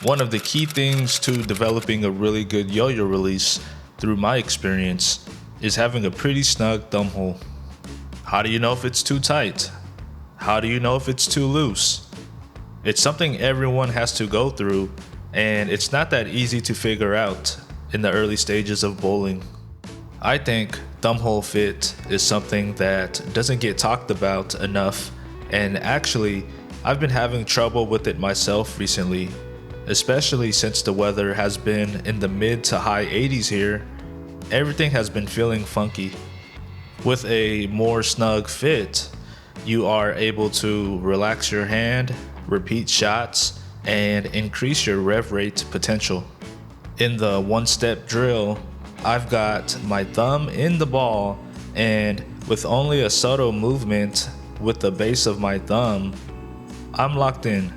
One of the key things to developing a really good yo-yo release, through my experience, is having a pretty snug thumb hole. How do you know if it's too tight? How do you know if it's too loose? It's something everyone has to go through, and it's not that easy to figure out in the early stages of bowling. I think thumb hole fit is something that doesn't get talked about enough, and actually, I've been having trouble with it myself recently, especially since the weather has been in the mid to high 80s here. Everything has been feeling funky. With a more snug fit, you are able to relax your hand, repeat shots, and increase your rev rate potential. In the one-step drill, I've got my thumb in the ball, and with only a subtle movement with the base of my thumb, I'm locked in,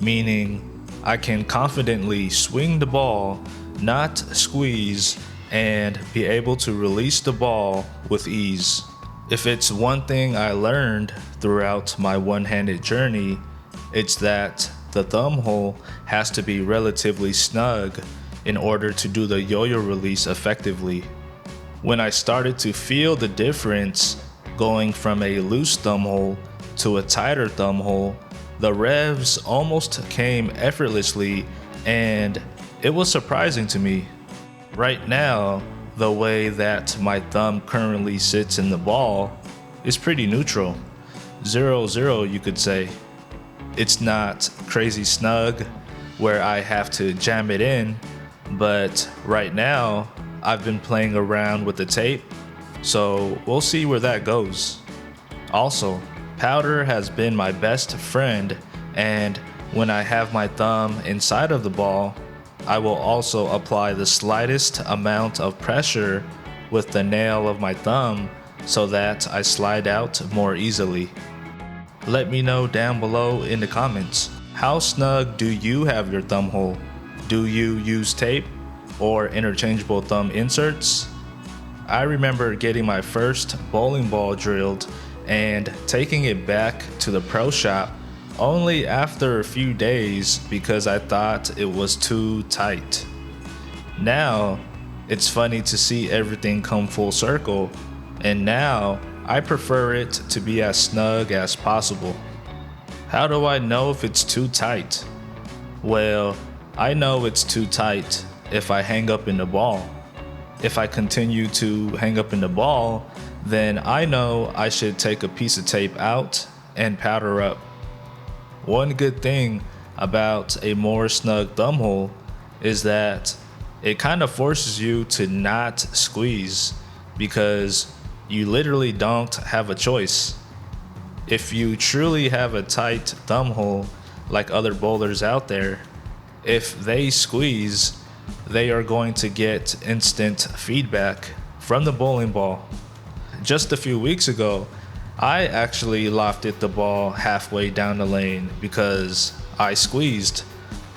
meaning I can confidently swing the ball, not squeeze, and be able to release the ball with ease. If it's one thing I learned throughout my one-handed journey, it's that the thumb hole has to be relatively snug in order to do the yo-yo release effectively. When I started to feel the difference going from a loose thumb hole to a tighter thumb hole, the revs almost came effortlessly, and it was surprising to me. Right now, the way that my thumb currently sits in the ball is pretty neutral. 0-0, you could say. It's not crazy snug where I have to jam it in, but right now I've been playing around with the tape, so we'll see where that goes. Also, powder has been my best friend, and when I have my thumb inside of the ball, I will also apply the slightest amount of pressure with the nail of my thumb so that I slide out more easily. Let me know down below in the comments, how snug do you have your thumb hole? Do you use tape or interchangeable thumb inserts? I remember getting my first bowling ball drilled and taking it back to the pro shop only after a few days because I thought it was too tight. Now, it's funny to see everything come full circle, and now I prefer it to be as snug as possible. How do I know if it's too tight? Well, I know it's too tight if I hang up in the ball. If I continue to hang up in the ball, then I know I should take a piece of tape out and powder up. One good thing about a more snug thumb hole is that it kind of forces you to not squeeze because you literally don't have a choice. If you truly have a tight thumb hole like other bowlers out there, if they squeeze, they are going to get instant feedback from the bowling ball. Just a few weeks ago, I actually lofted the ball halfway down the lane because I squeezed,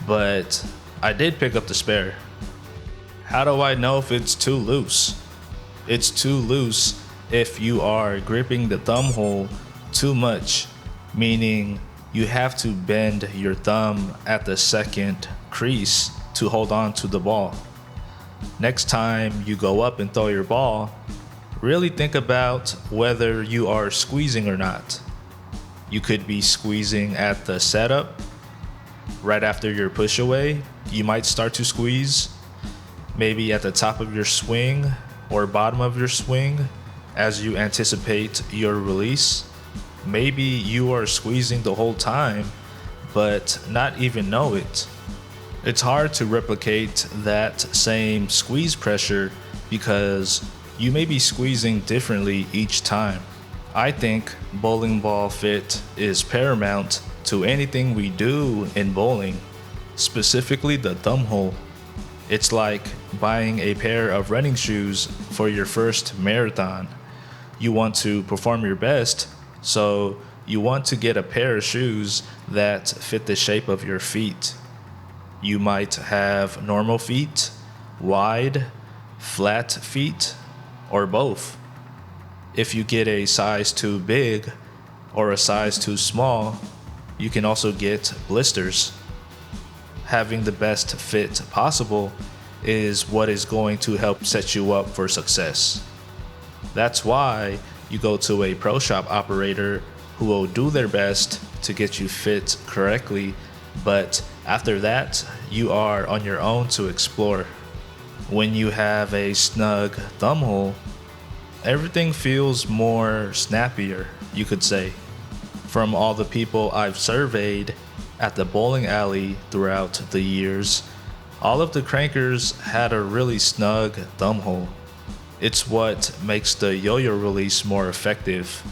but I did pick up the spare. How do I know if it's too loose? It's too loose if you are gripping the thumb hole too much, meaning you have to bend your thumb at the second crease to hold on to the ball. Next time you go up and throw your ball, really think about whether you are squeezing or not. You could be squeezing at the setup. Right after your push away, you might start to squeeze. Maybe at the top of your swing or bottom of your swing as you anticipate your release. Maybe you are squeezing the whole time, but not even know it. It's hard to replicate that same squeeze pressure because you may be squeezing differently each time. I think bowling ball fit is paramount to anything we do in bowling, specifically the thumb hole. It's like buying a pair of running shoes for your first marathon. You want to perform your best, so you want to get a pair of shoes that fit the shape of your feet. You might have normal feet, wide, flat feet, or both. If you get a size too big or a size too small, you can also get blisters. having the best fit possible is what is going to help set you up for success. That's why you go to a pro shop operator who will do their best to get you fit correctly, but after that, you are on your own to explore. When you have a snug thumbhole, everything feels more snappier, you could say. From all the people I've surveyed at the bowling alley throughout the years, all of the crankers had a really snug thumbhole. It's what makes the yo-yo release more effective.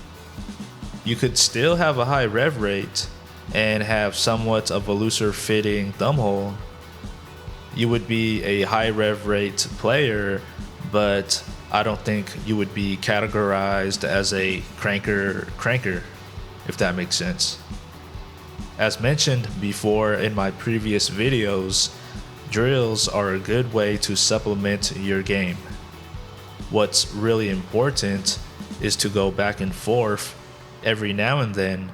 You could still have a high rev rate and have somewhat of a looser fitting thumbhole. You would be a high rev rate player, but I don't think you would be categorized as a cranker, if that makes sense. As mentioned before in my previous videos, drills are a good way to supplement your game. What's really important is to go back and forth every now and then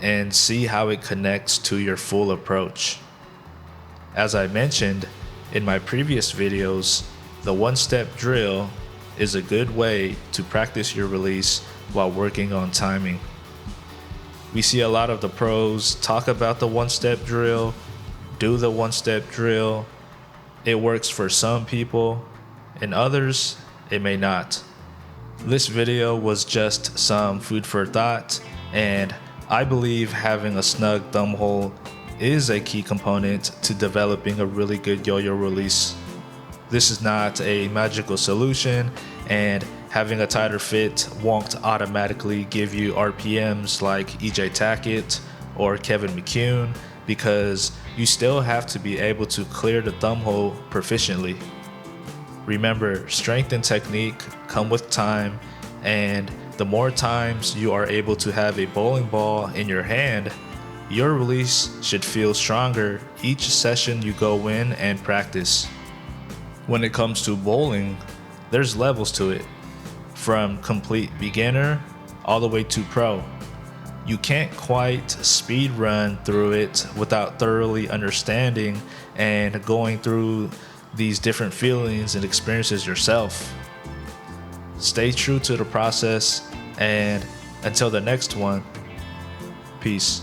and see how it connects to your full approach. As I mentioned in my previous videos, the one-step drill is a good way to practice your release while working on timing. We see a lot of the pros talk about the one-step drill, do the one-step drill. It works for some people, and others, it may not. This video was just some food for thought, and I believe having a snug thumbhole is a key component to developing a really good yo-yo release. This is not a magical solution, and having a tighter fit won't automatically give you RPMs like EJ Tackett or Kevin McCune, because you still have to be able to clear the thumbhole proficiently. Remember, strength and technique come with time, and the more times you are able to have a bowling ball in your hand, your release should feel stronger each session you go in and practice. When it comes to bowling, there's levels to it, from complete beginner all the way to pro. You can't quite speed run through it without thoroughly understanding and going through these different feelings and experiences yourself. Stay true to the process, and until the next one, peace.